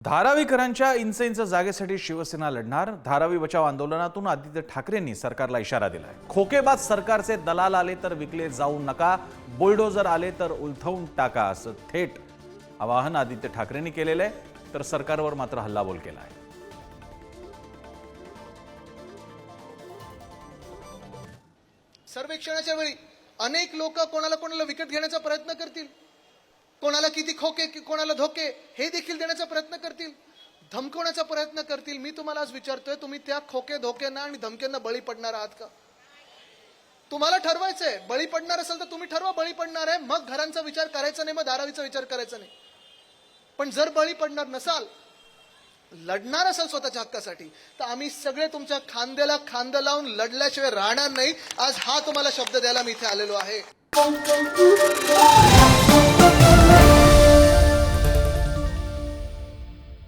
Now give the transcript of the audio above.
धारावीकरांच्या inch जागेसाठी शिवसेना लढणार। धारावी बचाव आंदोलनातून आदित्य ठाकरेंनी सरकारला इशारा दिलाय। खोकेबाज सरकारचे दलाल आले तर विकले जाऊ नका, बुलडोजर आले तर उलथवून टाका, असं थेट आवाहन आदित्य ठाकरेंनी केलेलं आहे। तर सरकारवर मात्र हल्लाबोल केला आहे। सर्वेक्षणाच्या वेळी अनेक लोक कोणाला विकत घेण्याचा प्रयत्न करतील, कोणाला किती खोके कोणाला धोके हे देखील देण्याचा प्रयत्न करतील, धमकवण्याचा प्रयत्न करतील। मी तुम्हाला आज विचारतोय, तुम्ही त्या खोके धोक्यांना आणि धमक्यांना बळी पडणार आहात का? तुम्हाला ठरवायचंय, बळी पडणार असेल तर तुम्ही ठरवा बळी पडणार आहे, मग घरांचा विचार करायचा नाही, मग धारावीचा विचार करायचा नाही। पण जर बळी पडणार नसाल, लढणार असाल स्वतःच्या हक्कासाठी, तर आम्ही सगळे तुमच्या खांद्याला खांदा लावून लढल्याशिवाय राहणार नाही। आज हा तुम्हाला शब्द द्यायला मी इथे आलेलो आहे।